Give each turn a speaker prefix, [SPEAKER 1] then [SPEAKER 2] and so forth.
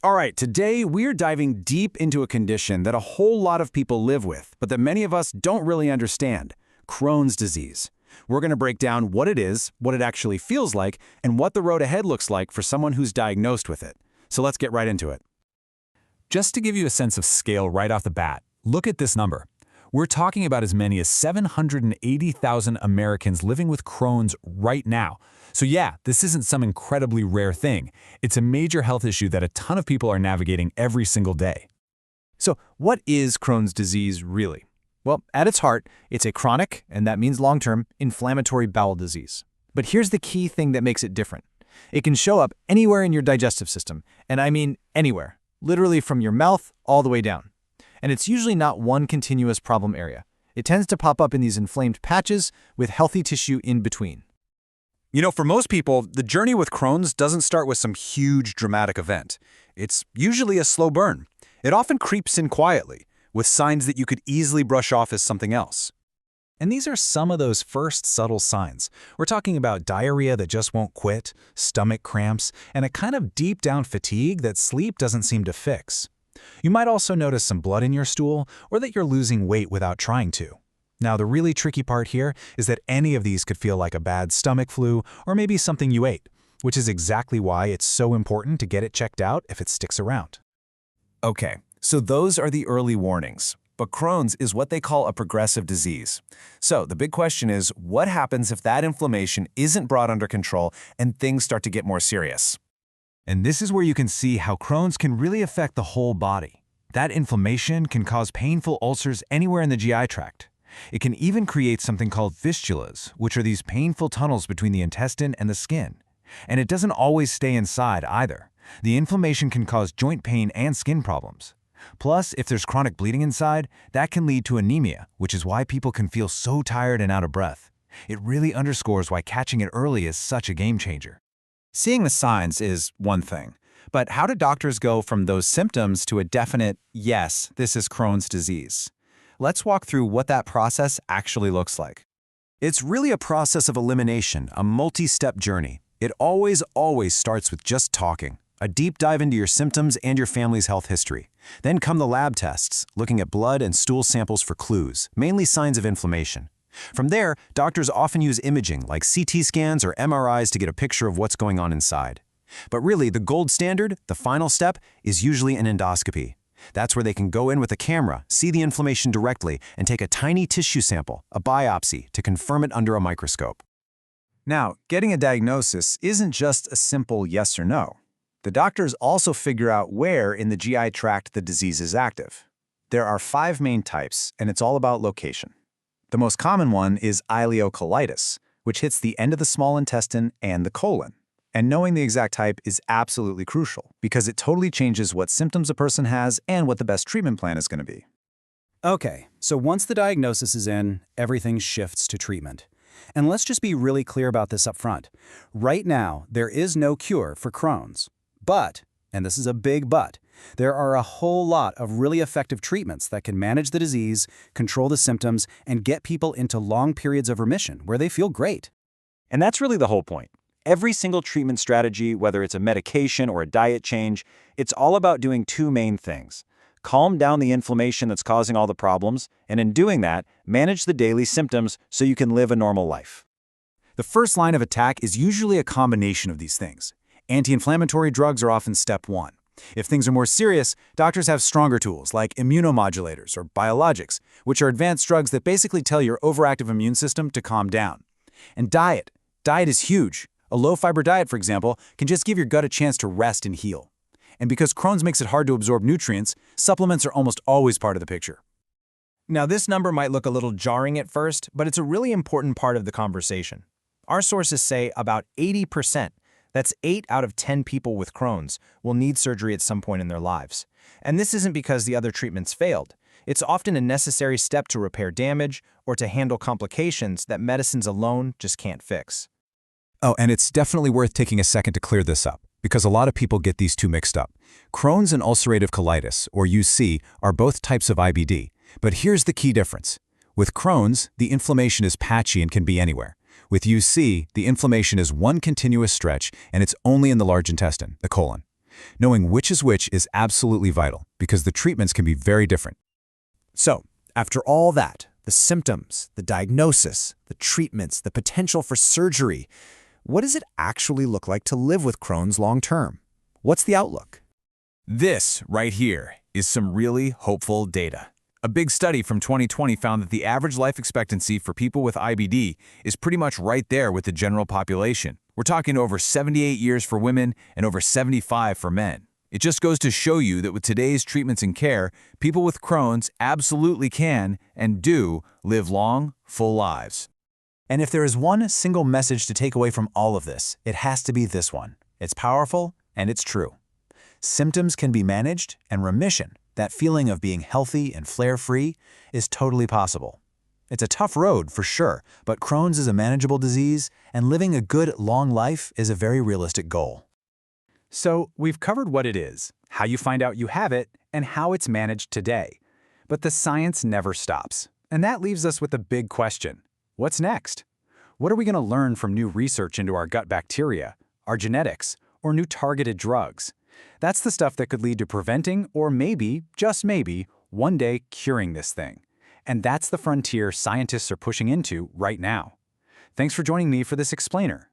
[SPEAKER 1] All right, today we're diving deep into a condition that a whole lot of people live with, but that many of us don't really understand: Crohn's disease. We're going to break down what it is, what it actually feels like, and what the road ahead looks like for someone who's diagnosed with it. So let's get right into it.
[SPEAKER 2] Just to give you a sense of scale right off the bat, look at this number. We're talking about as many as 780,000 Americans living with Crohn's right now. So yeah, this isn't some incredibly rare thing. It's a major health issue that a ton of people are navigating every single day.
[SPEAKER 3] So what is Crohn's disease really? Well, at its heart, it's a chronic, and that means long-term, inflammatory bowel disease. But here's the key thing that makes it different. It can show up anywhere in your digestive system, and I mean anywhere, literally from your mouth all the way down. And it's usually not one continuous problem area. It tends to pop up in these inflamed patches with healthy tissue in between.
[SPEAKER 1] You know, for most people, the journey with Crohn's doesn't start with some huge dramatic event. It's usually a slow burn. It often creeps in quietly, with signs that you could easily brush off as something else.
[SPEAKER 2] And these are some of those first subtle signs. We're talking about diarrhea that just won't quit, stomach cramps, and a kind of deep-down fatigue that sleep doesn't seem to fix. You might also notice some blood in your stool, or that you're losing weight without trying to. Now, the really tricky part here is that any of these could feel like a bad stomach flu or maybe something you ate, which is exactly why it's so important to get it checked out if it sticks around.
[SPEAKER 1] Okay, so those are the early warnings. But Crohn's is what they call a progressive disease. So the big question is, what happens if that inflammation isn't brought under control and things start to get more serious?
[SPEAKER 2] And this is where you can see how Crohn's can really affect the whole body. That inflammation can cause painful ulcers anywhere in the GI tract. It can even create something called fistulas, which are these painful tunnels between the intestine and the skin. And it doesn't always stay inside either. The inflammation can cause joint pain and skin problems. Plus, if there's chronic bleeding inside, that can lead to anemia, which is why people can feel so tired and out of breath. It really underscores why catching it early is such a game changer.
[SPEAKER 1] Seeing the signs is one thing, but how do doctors go from those symptoms to a definite, yes, this is Crohn's disease? Let's walk through what that process actually looks like. It's really a process of elimination, a multi-step journey. It always starts with just talking, a deep dive into your symptoms and your family's health history. Then come the lab tests, looking at blood and stool samples for clues, mainly signs of inflammation. From there, doctors often use imaging like CT scans or MRIs to get a picture of what's going on inside. But really, the gold standard, the final step, is usually an endoscopy. That's where they can go in with a camera, see the inflammation directly, and take a tiny tissue sample, a biopsy, to confirm it under a microscope. Now, getting a diagnosis isn't just a simple yes or no. The doctors also figure out where in the GI tract the disease is active. There are 5 main types, and it's all about location. The most common one is ileocolitis, which hits the end of the small intestine and the colon. And knowing the exact type is absolutely crucial because it totally changes what symptoms a person has and what the best treatment plan is going to be.
[SPEAKER 4] Okay, so once the diagnosis is in, everything shifts to treatment. And let's just be really clear about this up front. Right now, there is no cure for Crohn's. But, and this is a big but, there are a whole lot of really effective treatments that can manage the disease, control the symptoms, and get people into long periods of remission where they feel great.
[SPEAKER 5] And that's really the whole point. Every single treatment strategy, whether it's a medication or a diet change, it's all about doing 2 main things. Calm down the inflammation that's causing all the problems, and in doing that, manage the daily symptoms so you can live a normal life.
[SPEAKER 1] The first line of attack is usually a combination of these things. Anti-inflammatory drugs are often step 1. If things are more serious, doctors have stronger tools like immunomodulators or biologics, which are advanced drugs that basically tell your overactive immune system to calm down. And diet. Diet is huge. A low-fiber diet, for example, can just give your gut a chance to rest and heal. And because Crohn's makes it hard to absorb nutrients, supplements are almost always part of the picture.
[SPEAKER 3] Now, this number might look a little jarring at first, but it's a really important part of the conversation. Our sources say about 80%, that's 8 out of 10 people with Crohn's, will need surgery at some point in their lives. And this isn't because the other treatments failed. It's often a necessary step to repair damage or to handle complications that medicines alone just can't fix.
[SPEAKER 1] Oh, and it's definitely worth taking a second to clear this up, because a lot of people get these two mixed up. Crohn's and ulcerative colitis, or UC, are both types of IBD, but here's the key difference. With Crohn's, the inflammation is patchy and can be anywhere. With UC, the inflammation is one continuous stretch, and it's only in the large intestine, the colon.
[SPEAKER 2] Knowing which is absolutely vital because the treatments can be very different.
[SPEAKER 3] So, after all that, the symptoms, the diagnosis, the treatments, the potential for surgery, what does it actually look like to live with Crohn's long term? What's the outlook?
[SPEAKER 2] This right here is some really hopeful data. A big study from 2020 found that the average life expectancy for people with IBD is pretty much right there with the general population. We're talking over 78 years for women and over 75 for men. It just goes to show you that with today's treatments and care, people with Crohn's absolutely can and do live long, full lives.
[SPEAKER 3] And if there is one single message to take away from all of this, it has to be this one. It's powerful and it's true. Symptoms can be managed, and remission, that feeling of being healthy and flare-free, is totally possible. It's a tough road for sure, but Crohn's is a manageable disease, and living a good, long life is a very realistic goal.
[SPEAKER 4] So we've covered what it is, how you find out you have it, and how it's managed today. But the science never stops. And that leaves us with a big question. What's next? What are we going to learn from new research into our gut bacteria, our genetics, or new targeted drugs? That's the stuff that could lead to preventing, or maybe, just maybe, one day curing this thing. And that's the frontier scientists are pushing into right now. Thanks for joining me for this explainer.